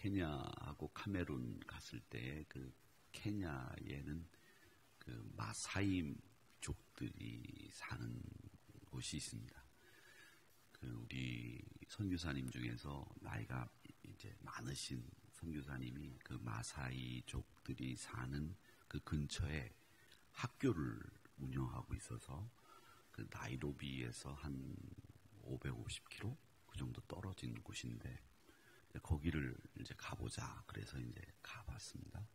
케냐하고 카메룬 갔을 때 그 케냐에는 그 마사이족들이 사는 곳이 있습니다. 그 우리 선교사님 중에서 나이가 이제 많으신 선교사님이 그 마사이족들이 사는 그 근처에 학교를 운영하고 있어서 그 나이로비에서 한 550km 그 정도 떨어진 곳인데 거기를 이제 가보자 그래서 이제 가봤습니다.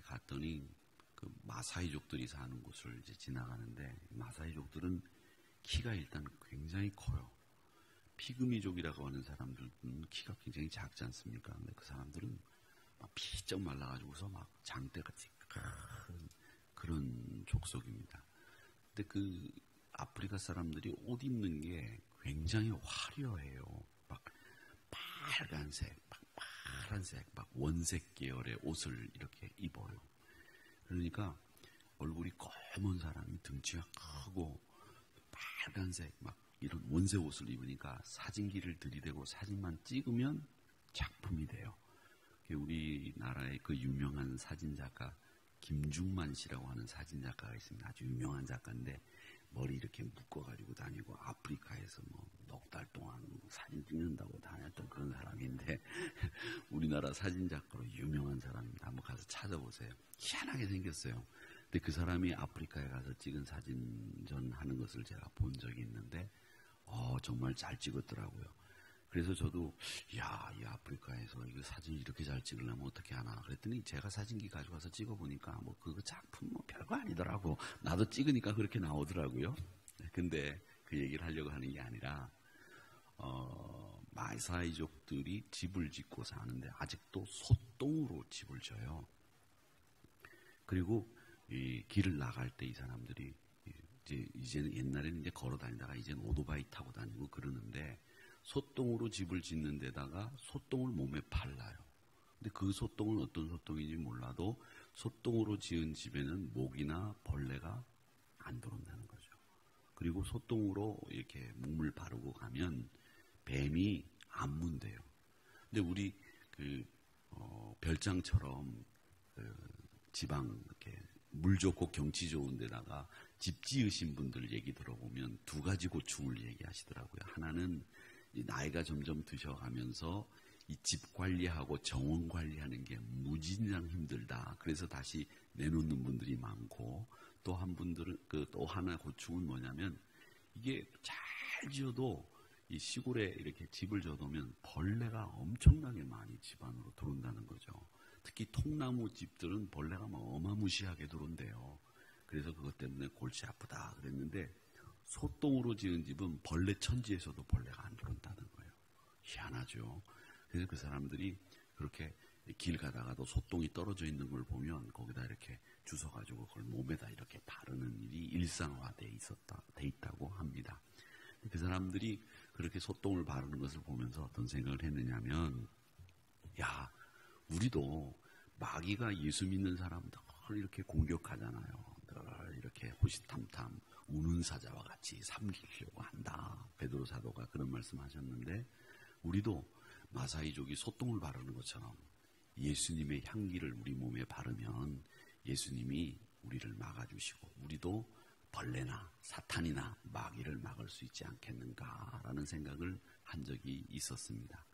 갔더니 그 마사이족들이 사는 곳을 이제 지나가는데 마사이족들은 키가 일단 굉장히 커요. 피그미족이라고 하는 사람들은 키가 굉장히 작지 않습니까? 근데 그 사람들은 막 피쩍 말라가지고서 막 장대같이 큰 그런 족속입니다. 근데 그 아프리카 사람들이 옷 입는 게 굉장히 화려해요. 막 빨간색, 막 파란색, 막 원색 계열의 옷을 이렇게 입어요. 그러니까 얼굴이 검은 사람이 등치가 크고 빨간색 막 이런 원색 옷을 입으니까 사진기를 들이대고 사진만 찍으면 작품이 돼요. 우리나라의 그 유명한 사진작가 김중만 씨라고 하는 사진작가가 있습니다. 아주 유명한 작가인데 머리 이렇게 묶어가지고 다니고 아프리카에서 뭐 넉 달 동안 사진 찍는다고 다녔던 그런 사람인데 우리나라 사진작가로 유명한 사람입니다. 한번 가서 찾아보세요. 희한하게 생겼어요. 근데 그 사람이 아프리카에 가서 찍은 사진전 하는 것을 제가 본 적이 있는데 정말 잘 찍었더라고요. 그래서 저도 이 아프리카에서 이거 사진 이렇게 잘 찍으려면 어떻게 하나 그랬더니 제가 사진기 가져가서 찍어보니까 뭐 그거 작품 뭐 별거 아니더라고. 나도 찍으니까 그렇게 나오더라고요. 근데 그 얘기를 하려고 하는 게 아니라 마사이족들이 집을 짓고 사는데 아직도 소똥으로 집을 져요. 그리고 이 길을 나갈 때 이 사람들이 이제는 옛날에는 이제 걸어 다니다가 이제는 오토바이 타고 다니고 그러는데 소똥으로 집을 짓는 데다가 소똥을 몸에 발라요. 근데 그 소똥은 어떤 소똥인지 몰라도 소똥으로 지은 집에는 모기나 벌레가 안 들어온다는 거죠. 그리고 소똥으로 이렇게 몸을 바르고 가면 뱀이 안 문대요. 근데 우리 별장처럼 지방 이렇게 물 좋고 경치 좋은 데다가 집 지으신 분들 얘기 들어보면 두 가지 고충을 얘기하시더라고요. 하나는 나이가 점점 드셔가면서 이 집 관리하고 정원 관리하는 게 무진장 힘들다. 그래서 다시 내놓는 분들이 많고 또 한 분들은 또 하나 고충은 뭐냐면 이게 잘 지어도 이 시골에 이렇게 집을 져두면 벌레가 엄청나게 많이 집 안으로 들어온다는 거죠. 특히 통나무 집들은 벌레가 막 어마무시하게 들어온대요. 그래서 그것 때문에 골치 아프다 그랬는데 소똥으로 지은 집은 벌레 천지에서도 벌레가 안 들어온다는 거예요. 희한하죠. 그래서 그 사람들이 그렇게 길 가다가도 소똥이 떨어져 있는 걸 보면 거기다 이렇게 주워가지고 그걸 몸에다 이렇게 바르는 일이 일상화돼 있다고 합니다. 그 사람들이 그렇게 소똥을 바르는 것을 보면서 어떤 생각을 했느냐면 우리도 마귀가 예수 믿는 사람들 이렇게 공격하잖아요. 늘 이렇게 호시탐탐 우는 사자와 같이 삼키려고 한다. 베드로 사도가 그런 말씀하셨는데 우리도 마사이족이 소똥을 바르는 것처럼 예수님의 향기를 우리 몸에 바르면 예수님이 우리를 막아주시고 우리도 벌레나 사탄이나 마귀를 막을 수 있지 않겠는가라는 생각을 한 적이 있었습니다.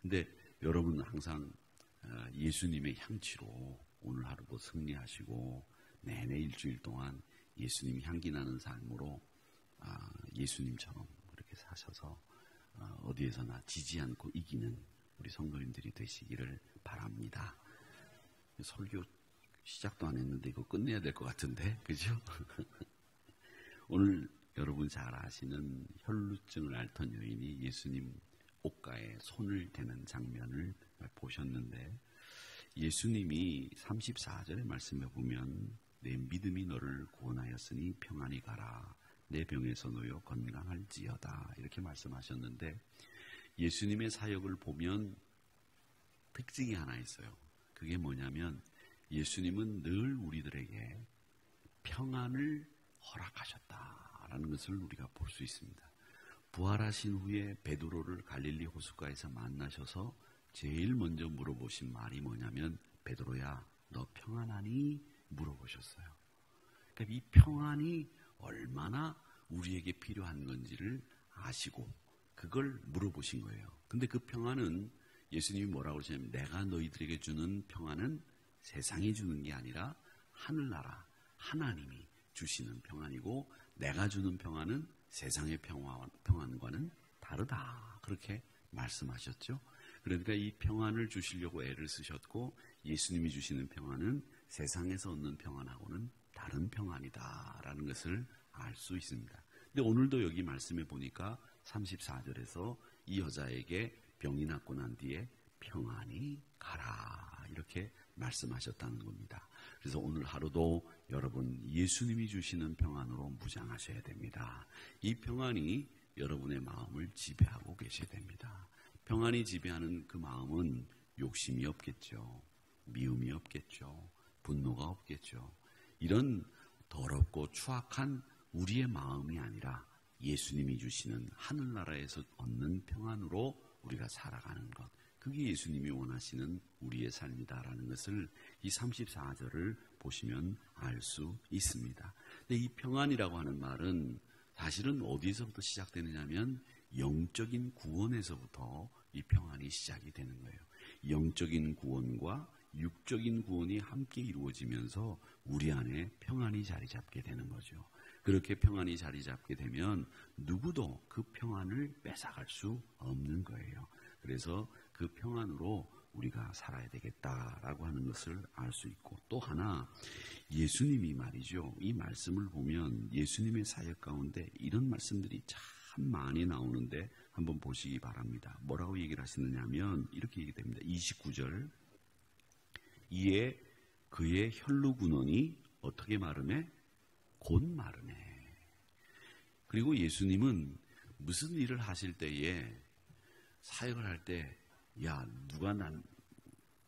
근데 여러분은 항상 예수님의 향취로 오늘 하루도 승리하시고 내내 일주일 동안 예수님 향기 나는 삶으로 예수님처럼 그렇게 사셔서 어디에서나 지지 않고 이기는 우리 성도님들이 되시기를 바랍니다. 설교 시작도 안 했는데 이거 끝내야 될 것 같은데 그죠? 오늘 여러분 잘 아시는 혈루증을 앓던 여인이 예수님 옷가에 손을 대는 장면을 보셨는데 예수님이 34절의 말씀에 보면 내 믿음이 너를 구원하였으니 평안히 가라. 내 병에서 놓여 건강할지어다. 이렇게 말씀하셨는데 예수님의 사역을 보면 특징이 하나 있어요. 그게 뭐냐면 예수님은 늘 우리들에게 평안을 허락하셨다라는 것을 우리가 볼 수 있습니다. 부활하신 후에 베드로를 갈릴리 호숫가에서 만나셔서 제일 먼저 물어보신 말이 뭐냐면 베드로야 너 평안하니? 물어보셨어요. 그러니까 이 평안이 얼마나 우리에게 필요한 건지를 아시고 그걸 물어보신 거예요. 근데 그 평안은 예수님이 뭐라고 그러시냐면 내가 너희들에게 주는 평안은 세상이 주는 게 아니라 하늘나라 하나님이 주시는 평안이고 내가 주는 평안은 세상의 평안과는 다르다. 그렇게 말씀하셨죠. 그러니까 이 평안을 주시려고 애를 쓰셨고 예수님이 주시는 평안은 세상에서 얻는 평안하고는 다른 평안이다라는 것을 알 수 있습니다. 근데 오늘도 여기 말씀해 보니까 34절에서 이 여자에게 병이 낫고 난 뒤에 평안히 가라 이렇게 말씀하셨다는 겁니다. 그래서 오늘 하루도 여러분 예수님이 주시는 평안으로 무장하셔야 됩니다. 이 평안이 여러분의 마음을 지배하고 계셔야 됩니다. 평안이 지배하는 그 마음은 욕심이 없겠죠. 미움이 없겠죠. 분노가 없겠죠. 이런 더럽고 추악한 우리의 마음이 아니라 예수님이 주시는 하늘나라에서 얻는 평안으로 우리가 살아가는 것. 그게 예수님이 원하시는 우리의 삶이다라는 것을 이 34절을 보시면 알 수 있습니다. 근데 이 평안이라고 하는 말은 사실은 어디서부터 시작되느냐면 영적인 구원에서부터 이 평안이 시작이 되는 거예요. 영적인 구원과 육적인 구원이 함께 이루어지면서 우리 안에 평안이 자리 잡게 되는 거죠. 그렇게 평안이 자리 잡게 되면 누구도 그 평안을 뺏어갈 수 없는 거예요. 그래서 그 평안으로 우리가 살아야 되겠다라고 하는 것을 알 수 있고 또 하나 예수님이 말이죠. 이 말씀을 보면 예수님의 사역 가운데 이런 말씀들이 참 많이 나오는데 한번 보시기 바랍니다. 뭐라고 얘기를 하시느냐면 이렇게 얘기됩니다. 29절 이에 그의 혈루군원이 어떻게 마르매? 곧 마르매. 그리고 예수님은 무슨 일을 하실 때에 사역을 할 때 야 누가 난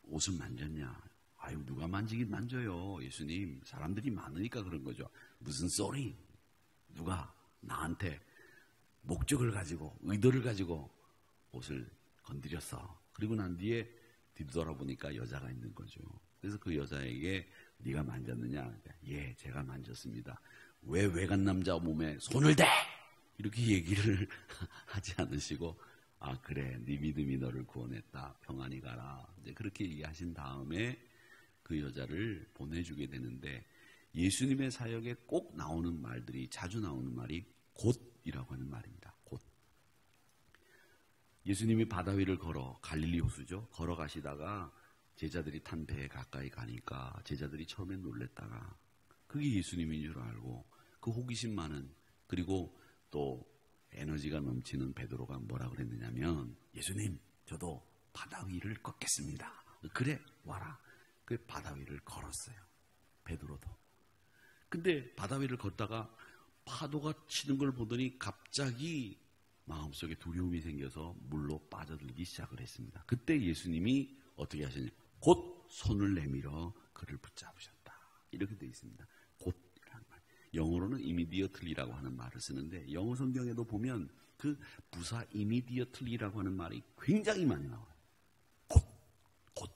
옷을 만졌냐? 아유 누가 만지긴 만져요. 예수님 사람들이 많으니까 그런 거죠. 무슨 소리? 누가 나한테 목적을 가지고 의도를 가지고 옷을 건드렸어. 그리고 난 뒤에 뒤돌아보니까 여자가 있는 거죠. 그래서 그 여자에게 네가 만졌느냐? 예, 제가 만졌습니다. 왜 외간 남자 몸에 손을 대? 이렇게 얘기를 하지 않으시고 아 그래 네 믿음이 너를 구원했다. 평안히 가라. 이제 그렇게 얘기하신 다음에 그 여자를 보내주게 되는데 예수님의 사역에 꼭 나오는 말들이 자주 나오는 말이 곧이라고 하는 말입니다. 곧. 예수님이 바다 위를 걸어 갈릴리 호수죠. 걸어가시다가 제자들이 탄 배에 가까이 가니까 제자들이 처음에 놀랬다가 그게 예수님인 줄 알고 그 호기심 많은 그리고 또 에너지가 넘치는 베드로가 뭐라 그랬느냐면 예수님 저도 바다 위를 걷겠습니다. 그래 와라. 그 바다 위를 걸었어요. 베드로도. 근데 바다 위를 걷다가 파도가 치는 걸 보더니 갑자기 마음속에 두려움이 생겨서 물로 빠져들기 시작을 했습니다. 그때 예수님이 어떻게 하셨냐? 곧 손을 내밀어 그를 붙잡으셨다. 이렇게 되어 있습니다. 곧이라는 말. 영어로는 immediately라고 하는 말을 쓰는데 영어 성경에도 보면 그 부사 immediately라고 하는 말이 굉장히 많이 나와요. 곧.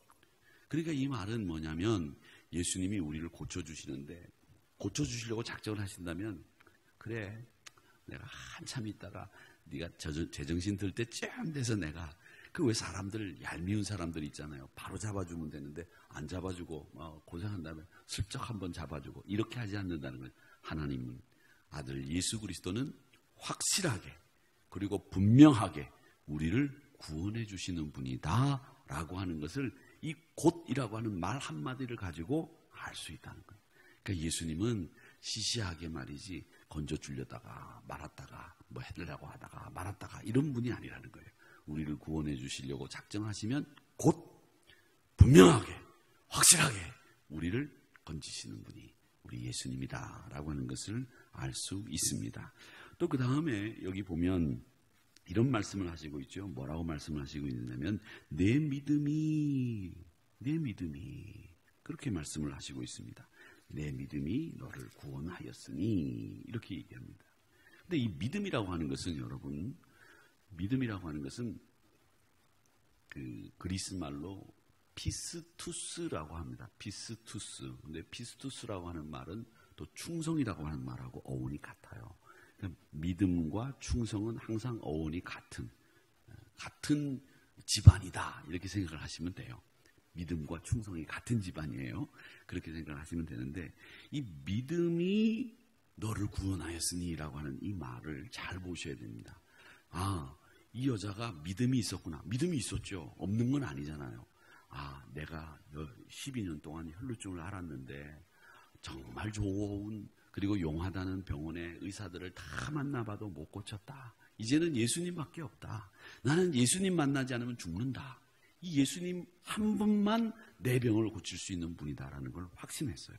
그러니까 이 말은 뭐냐면 예수님이 우리를 고쳐주시는데 고쳐주시려고 작정을 하신다면 그래 내가 한참 있다가 네가 제정신 들 때쯤 돼서 내가 그 왜 사람들 얄미운 사람들 있잖아요. 바로 잡아주면 되는데 안 잡아주고 고생한 다음에 슬쩍 한번 잡아주고 이렇게 하지 않는다는 거예요. 하나님 아들 예수 그리스도는 확실하게 그리고 분명하게 우리를 구원해 주시는 분이다 라고 하는 것을 이 곧이라고 하는 말 한마디를 가지고 알 수 있다는 거예요. 그러니까 예수님은 시시하게 말이지 건져 주려다가 말았다가 뭐 해내려고 하다가 말았다가 이런 분이 아니라는 거예요. 우리를 구원해 주시려고 작정하시면 곧 분명하게 확실하게 우리를 건지시는 분이 우리 예수님이다라고 하는 것을 알 수 있습니다. 또 그 다음에 여기 보면 이런 말씀을 하시고 있죠. 뭐라고 말씀을 하시고 있느냐면 내 믿음이 그렇게 말씀을 하시고 있습니다. 내 믿음이 너를 구원하였으니 이렇게 얘기합니다. 근데 이 믿음이라고 하는 것은 여러분 믿음이라고 하는 것은 그 그리스 말로 피스투스라고 합니다. 피스투스. 근데 피스투스라고 하는 말은 또 충성이라고 하는 말하고 어원이 같아요. 믿음과 충성은 항상 어원이 같은 집안이다. 이렇게 생각을 하시면 돼요. 믿음과 충성이 같은 집안이에요. 그렇게 생각을 하시면 되는데, 이 믿음이 너를 구원하였으니라고 하는 이 말을 잘 보셔야 됩니다. 아, 이 여자가 믿음이 있었구나. 믿음이 있었죠. 없는 건 아니잖아요. 아, 내가 12년 동안 혈루증을 앓았는데 정말 좋은 그리고 용하다는 병원의 의사들을 다 만나봐도 못 고쳤다. 이제는 예수님밖에 없다. 나는 예수님 만나지 않으면 죽는다. 이 예수님 한 분만 내 병을 고칠 수 있는 분이다라는 걸 확신했어요.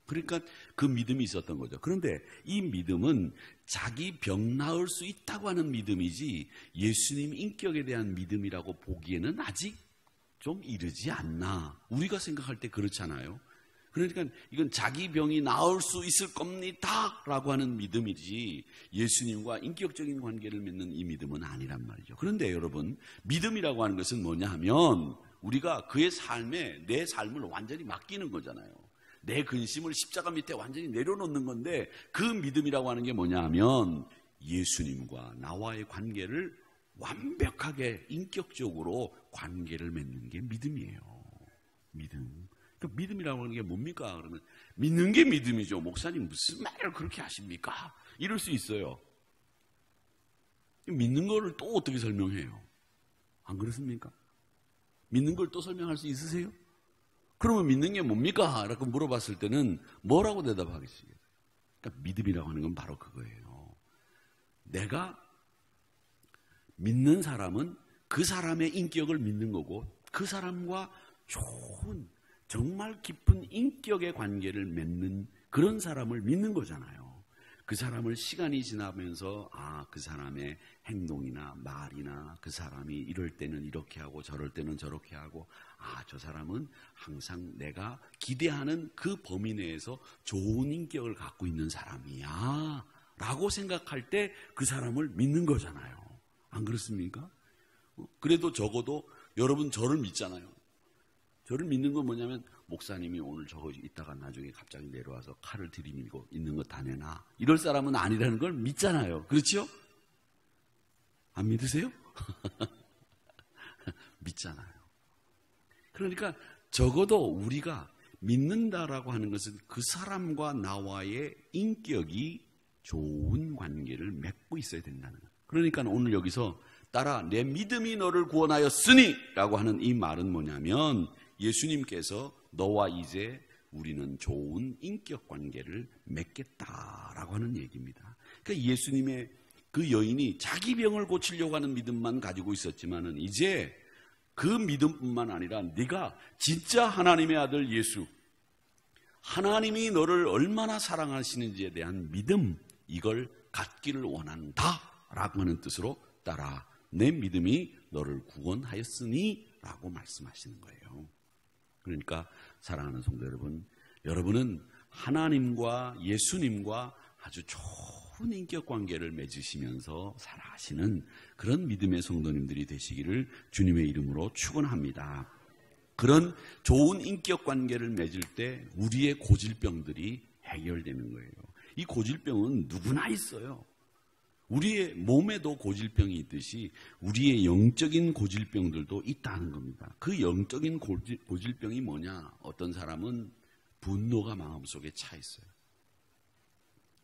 그러니까 그 믿음이 있었던 거죠. 그런데 이 믿음은 자기 병 나을 수 있다고 하는 믿음이지 예수님 인격에 대한 믿음이라고 보기에는 아직 좀 이르지 않나. 우리가 생각할 때 그렇잖아요. 그러니까 이건 자기 병이 나을 수 있을 겁니다 라고 하는 믿음이지 예수님과 인격적인 관계를 맺는 이 믿음은 아니란 말이죠. 그런데 여러분, 믿음이라고 하는 것은 뭐냐 하면 우리가 그의 삶에 내 삶을 완전히 맡기는 거잖아요. 내 근심을 십자가 밑에 완전히 내려놓는 건데, 그 믿음이라고 하는 게 뭐냐 하면 예수님과 나와의 관계를 완벽하게 인격적으로 관계를 맺는 게 믿음이에요. 믿음. 그 믿음이라고 하는 게 뭡니까? 그러면 믿는 게 믿음이죠. 목사님 무슨 말을 그렇게 하십니까? 이럴 수 있어요. 믿는 거를 또 어떻게 설명해요? 안 그렇습니까? 믿는 걸 또 설명할 수 있으세요? 그러면 믿는 게 뭡니까? 라고 물어봤을 때는 뭐라고 대답하겠어요? 그러니까 믿음이라고 하는 건 바로 그거예요. 내가 믿는 사람은 그 사람의 인격을 믿는 거고, 그 사람과 좋은 정말 깊은 인격의 관계를 맺는 그런 사람을 믿는 거잖아요. 그 사람을 시간이 지나면서 그 사람의 행동이나 말이나 그 사람이 이럴 때는 이렇게 하고 저럴 때는 저렇게 하고 저 사람은 항상 내가 기대하는 그 범위 내에서 좋은 인격을 갖고 있는 사람이야 라고 생각할 때 그 사람을 믿는 거잖아요. 안 그렇습니까? 그래도 적어도 여러분 저를 믿잖아요. 저를 믿는 건 뭐냐면 목사님이 오늘 저거 있다가 나중에 갑자기 내려와서 칼을 들이밀고 있는 거 다 내놔. 이럴 사람은 아니라는 걸 믿잖아요. 그렇죠? 안 믿으세요? 믿잖아요. 그러니까 적어도 우리가 믿는다라고 하는 것은 그 사람과 나와의 인격이 좋은 관계를 맺고 있어야 된다는 거예요. 그러니까 오늘 여기서 따라 내 믿음이 너를 구원하였으니 라고 하는 이 말은 뭐냐면 예수님께서 너와 이제 우리는 좋은 인격 관계를 맺겠다라고 하는 얘기입니다. 그러니까 예수님의 그 여인이 자기 병을 고치려고 하는 믿음만 가지고 있었지만은 이제 그 믿음뿐만 아니라 네가 진짜 하나님의 아들 예수, 하나님이 너를 얼마나 사랑하시는지에 대한 믿음, 이걸 갖기를 원한다라고 하는 뜻으로 따라 내 믿음이 너를 구원하였으니 라고 말씀하시는 거예요. 그러니까 사랑하는 성도 여러분, 여러분은 하나님과 예수님과 아주 좋은 인격 관계를 맺으시면서 살아가시는 그런 믿음의 성도님들이 되시기를 주님의 이름으로 축원합니다. 그런 좋은 인격 관계를 맺을 때 우리의 고질병들이 해결되는 거예요. 이 고질병은 누구나 있어요. 우리의 몸에도 고질병이 있듯이 우리의 영적인 고질병들도 있다는 겁니다. 그 영적인 고질병이 뭐냐? 어떤 사람은 분노가 마음속에 차 있어요.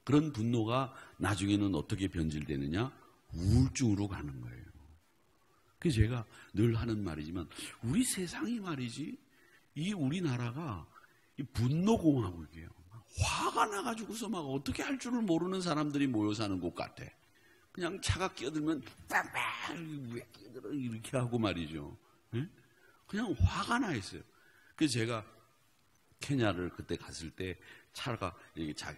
그런 분노가 나중에는 어떻게 변질되느냐? 우울증으로 가는 거예요. 그래서 제가 늘 하는 말이지만 우리 세상이 말이지, 이 우리나라가 이 분노공화국이에요. 화가 나가지고서 막 어떻게 할 줄을 모르는 사람들이 모여 사는 곳 같아. 그냥 차가 끼어들면 왜 끼어들어 이렇게 하고 말이죠. 그냥 화가 나 있어요. 그래서 제가 케냐를 그때 갔을 때 차가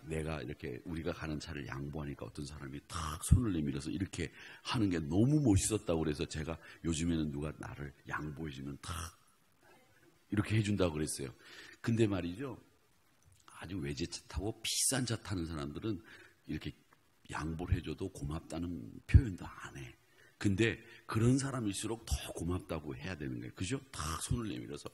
내가 이렇게 우리가 가는 차를 양보하니까 어떤 사람이 탁 손을 내밀어서 이렇게 하는 게 너무 멋있었다고 그래서 제가 요즘에는 누가 나를 양보해주면 탁 이렇게 해준다고 그랬어요. 근데 말이죠, 아주 외제차 타고 비싼 차 타는 사람들은 이렇게 양보를 해줘도 고맙다는 표현도 안 해. 근데 그런 사람일수록 더 고맙다고 해야 되는 거예요. 그죠? 딱 손을 내밀어서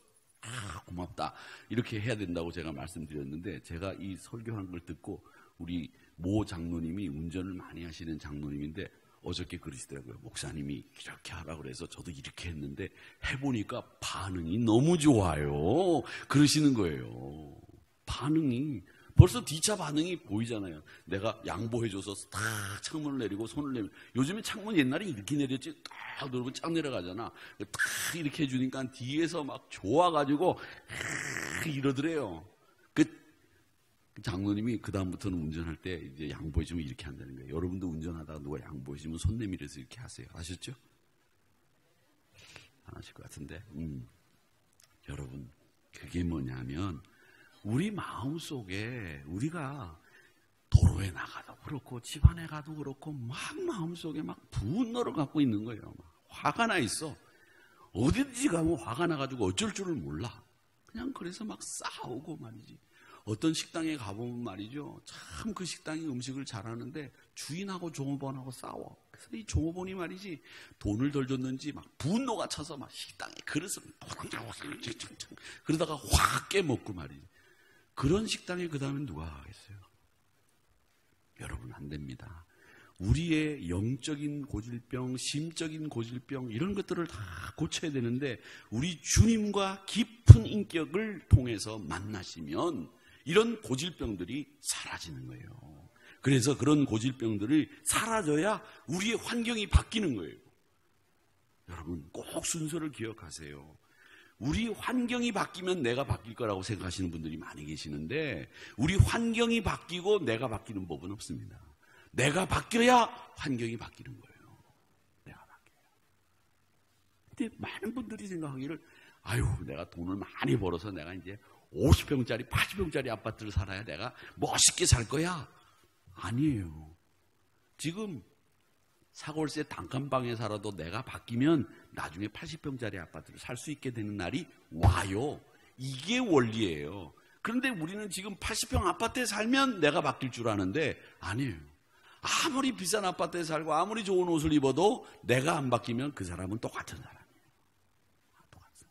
고맙다 이렇게 해야 된다고 제가 말씀드렸는데, 제가 이 설교한 걸 듣고 우리 모 장로님이 운전을 많이 하시는 장로님인데 어저께 그러시더라고요. 목사님이 이렇게 하라고 그래서 저도 이렇게 했는데 해보니까 반응이 너무 좋아요. 그러시는 거예요. 반응이 벌써 뒤차 반응이 보이잖아요. 내가 양보해줘서 딱 창문을 내리고 손을 내밀. 요즘에 창문 옛날에 이렇게 내렸지 딱 누르면 쫙 내려가잖아. 딱 이렇게 해주니까 뒤에서 막 좋아가지고 이러더래요. 그 장로님이 그 다음부터는 운전할 때 이제 양보해주면 이렇게 한다는 거예요. 여러분도 운전하다가 누가 양보해주면 손 내밀어서 이렇게 하세요. 아셨죠? 안 하실 것 같은데. 여러분, 그게 뭐냐면 우리 마음속에, 우리가 도로에 나가도 그렇고 집안에 가도 그렇고 막 마음속에 막 분노를 갖고 있는 거예요. 막 화가 나 있어. 어디든지 가면 화가 나가지고 어쩔 줄을 몰라. 그냥 그래서 막 싸우고 말이지. 어떤 식당에 가보면 말이죠, 참 그 식당이 음식을 잘하는데 주인하고 종업원하고 싸워. 그래서 이 종업원이 말이지 돈을 덜 줬는지 막 분노가 차서 막 식당에 그릇을 그러다가 확 깨먹고 말이지. 그런 식당에 그 다음에 누가 가겠어요? 여러분, 안 됩니다. 우리의 영적인 고질병, 심적인 고질병 이런 것들을 다 고쳐야 되는데, 우리 주님과 깊은 인격을 통해서 만나시면 이런 고질병들이 사라지는 거예요. 그래서 그런 고질병들이 사라져야 우리의 환경이 바뀌는 거예요. 여러분, 꼭 순서를 기억하세요. 우리 환경이 바뀌면 내가 바뀔 거라고 생각하시는 분들이 많이 계시는데, 우리 환경이 바뀌고 내가 바뀌는 법은 없습니다. 내가 바뀌어야 환경이 바뀌는 거예요. 내가 바뀌어야. 근데 많은 분들이 생각하기를, 아유, 내가 돈을 많이 벌어서 내가 이제 50평짜리, 80평짜리 아파트를 살아야 내가 멋있게 살 거야. 아니에요. 지금 사골세 단칸방에 살아도 내가 바뀌면 나중에 80평짜리 아파트를 살 수 있게 되는 날이 와요. 이게 원리예요. 그런데 우리는 지금 80평 아파트에 살면 내가 바뀔 줄 아는데 아니에요. 아무리 비싼 아파트에 살고 아무리 좋은 옷을 입어도 내가 안 바뀌면 그 사람은 똑같은 사람이에요. 똑같은.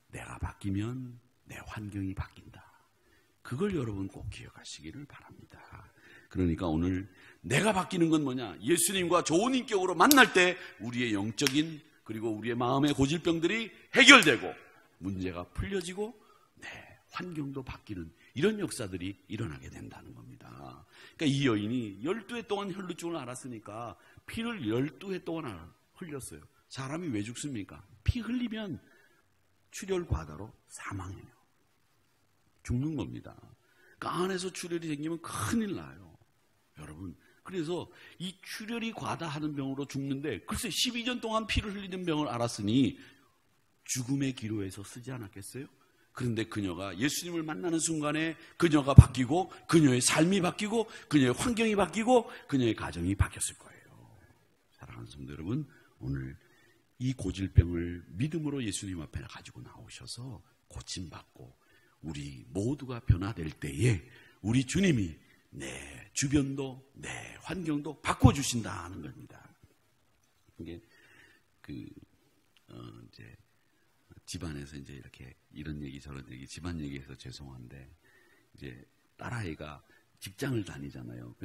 내가 바뀌면 내 환경이 바뀐다. 그걸 여러분 꼭 기억하시기를 바랍니다. 그러니까 오늘 내가 바뀌는 건 뭐냐? 예수님과 좋은 인격으로 만날 때 우리의 영적인 그리고 우리의 마음의 고질병들이 해결되고 문제가 풀려지고 내 환경도 바뀌는 이런 역사들이 일어나게 된다는 겁니다. 그러니까 이 여인이 12해 동안 혈루증을 앓았으니까 피를 12해 동안 흘렸어요. 사람이 왜 죽습니까? 피 흘리면 출혈 과다로 사망해요. 죽는 겁니다. 그러니까 안에서 출혈이 생기면 큰일 나요. 여러분, 그래서 이 출혈이 과다하는 병으로 죽는데 글쎄 12년 동안 피를 흘리는 병을 앓았으니 죽음의 기로에서 쓰지 않았겠어요? 그런데 그녀가 예수님을 만나는 순간에 그녀가 바뀌고 그녀의 삶이 바뀌고 그녀의 환경이 바뀌고 그녀의 가정이 바뀌었을 거예요. 사랑하는 성도 여러분, 오늘 이 고질병을 믿음으로 예수님 앞에 가지고 나오셔서 고침받고 우리 모두가 변화될 때에 우리 주님이 내 주변도 내 환경도 바꿔주신다는 겁니다. 이게 이제 집안에서 이제 이렇게 이런 얘기 저런 얘기 집안 얘기해서 죄송한데 이제 딸아이가 직장을 다니잖아요.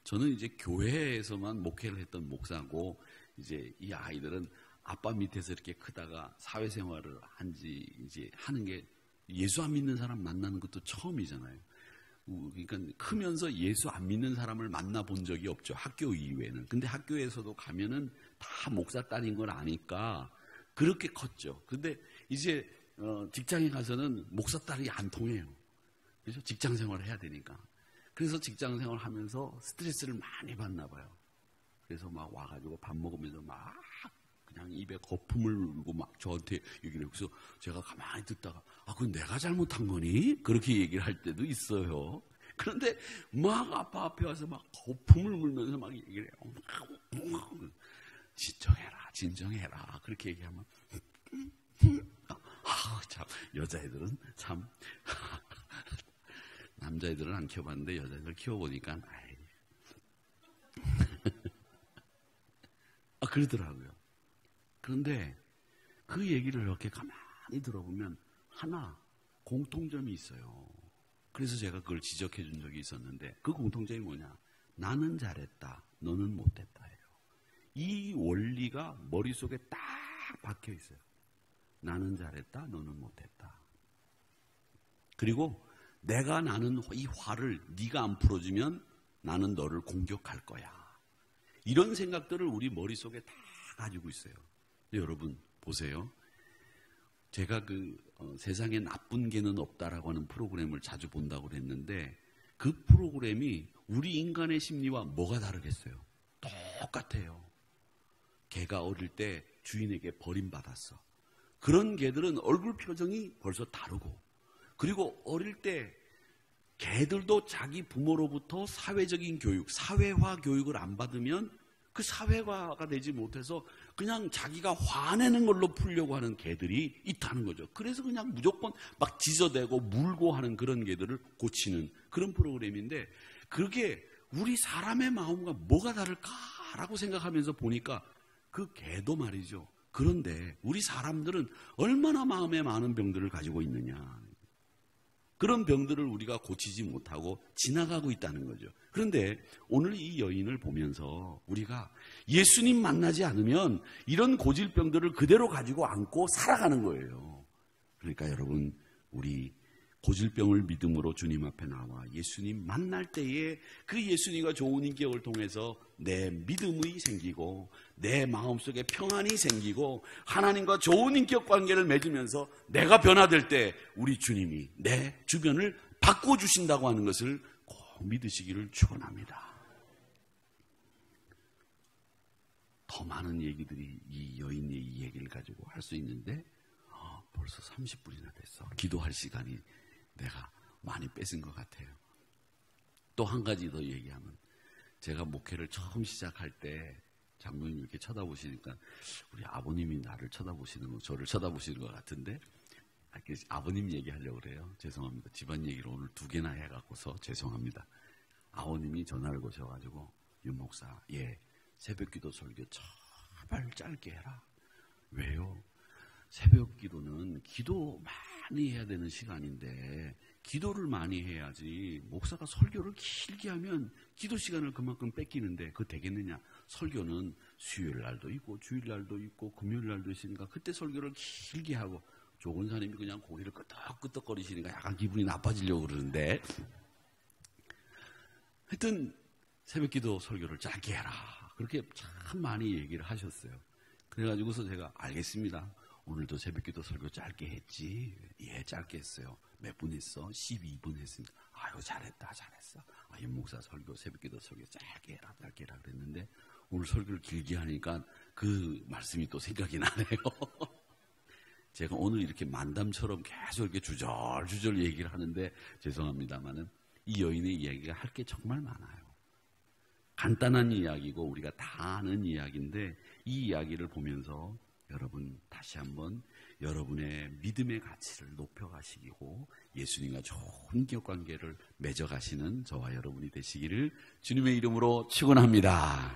저는 이제 교회에서만 목회를 했던 목사고 이제 이 아이들은 아빠 밑에서 이렇게 크다가 사회생활을 한지 이제 하는 게 예수 안 믿는 사람 만나는 것도 처음이잖아요. 그러니까 크면서 예수 안 믿는 사람을 만나본 적이 없죠. 학교 이외에는. 근데 학교에서도 가면은 다 목사 딸인 걸 아니까 그렇게 컸죠. 근데 이제 직장에 가서는 목사 딸이 안 통해요. 그래서 직장 생활을 해야 되니까. 그래서 직장 생활을 하면서 스트레스를 많이 받나 봐요. 그래서 막 와가지고 밥 먹으면서 막 그냥 입에 거품을 물고 막 저한테 얘기를 해요. 그래서 제가 가만히 듣다가 그건 내가 잘못한 거니? 그렇게 얘기를 할 때도 있어요. 그런데 막 아빠 앞에 와서 막 거품을 물면서 막 얘기를 해요. 진정해라. 그렇게 얘기하면 참 여자애들은 참 남자애들은 안 키워봤는데 여자애들 키워보니까 그러더라고요. 그런데 그 얘기를 이렇게 가만히 들어보면 하나 공통점이 있어요. 그래서 제가 그걸 지적해 준 적이 있었는데 그 공통점이 뭐냐? 나는 잘했다, 너는 못했다예요. 이 원리가 머릿속에 딱 박혀 있어요. 나는 잘했다, 너는 못했다. 그리고 내가 나는 이 화를 네가 안 풀어주면 나는 너를 공격할 거야. 이런 생각들을 우리 머릿속에 다 가지고 있어요. 여러분 보세요. 제가 세상에 나쁜 개는 없다라고 하는 프로그램을 자주 본다고 그랬는데 그 프로그램이 우리 인간의 심리와 뭐가 다르겠어요? 똑같아요. 개가 어릴 때 주인에게 버림받았어. 그런 개들은 얼굴 표정이 벌써 다르고, 그리고 어릴 때 개들도 자기 부모로부터 사회적인 교육, 사회화 교육을 안 받으면 그 사회화가 되지 못해서 그냥 자기가 화내는 걸로 풀려고 하는 개들이 있다는 거죠. 그래서 그냥 무조건 막 짖어대고 물고 하는 그런 개들을 고치는 그런 프로그램인데, 그게 우리 사람의 마음과 뭐가 다를까라고 생각하면서 보니까 그 개도 말이죠. 그런데 우리 사람들은 얼마나 마음에 많은 병들을 가지고 있느냐. 그런 병들을 우리가 고치지 못하고 지나가고 있다는 거죠. 그런데 오늘 이 여인을 보면서 우리가 예수님 만나지 않으면 이런 고질병들을 그대로 가지고 안고 살아가는 거예요. 그러니까 여러분, 우리 고질병을 믿음으로 주님 앞에 나와 예수님 만날 때에 그 예수님과 좋은 인격을 통해서 내 믿음이 생기고 내 마음속에 평안이 생기고 하나님과 좋은 인격 관계를 맺으면서 내가 변화될 때 우리 주님이 내 주변을 바꿔주신다고 하는 것을 꼭 믿으시기를 축원합니다. 더 많은 얘기들이 이 여인의 이 얘기를 가지고 할 수 있는데 벌써 30분이나 됐어. 기도할 시간이 내가 많이 뺏은 것 같아요. 또 한 가지 더 얘기하면, 제가 목회를 처음 시작할 때 장로님 이렇게 쳐다보시니까 우리 아버님이 나를 쳐다보시는 거, 저를 쳐다보시는 것 같은데 아버님 얘기하려고 그래요. 죄송합니다. 집안 얘기를 오늘 2개나 해갖고서 죄송합니다. 아버님이 전화를 거셔가지고, 윤 목사, 새벽기도 설교 제발 짧게 해라. 왜요? 새벽기도는 기도 많이 해야 되는 시간인데 기도를 많이 해야지 목사가 설교를 길게 하면 기도 시간을 그만큼 뺏기는데 그거 되겠느냐. 설교는 수요일 날도 있고 주일 날도 있고 금요일 날도 있으니까 그때 설교를 길게 하고, 조건사님이 그냥 고개를 끄덕끄덕거리시니까 약간 기분이 나빠지려고 그러는데, 하여튼 새벽기도 설교를 짧게 해라. 그렇게 참 많이 얘기를 하셨어요. 그래가지고서 제가 알겠습니다. 오늘도 새벽기도 설교 짧게 했지. 짧게 했어요. 몇 분 했어? 12분 했습니다. 아유, 잘했어. 윤 목사 설교, 새벽기도 설교 짧게 해라 그랬는데 오늘 설교를 길게 하니까 그 말씀이 또 생각이 나네요. 제가 오늘 이렇게 만담처럼 계속 이렇게 주절주절 얘기를 하는데 죄송합니다만은 이 여인의 이야기가 할 게 정말 많아요. 간단한 이야기고 우리가 다 아는 이야기인데 이 이야기를 보면서 여러분 다시 한번 여러분의 믿음의 가치를 높여가시고 예수님과 좋은 기억관계를 맺어가시는 저와 여러분이 되시기를 주님의 이름으로 축원합니다.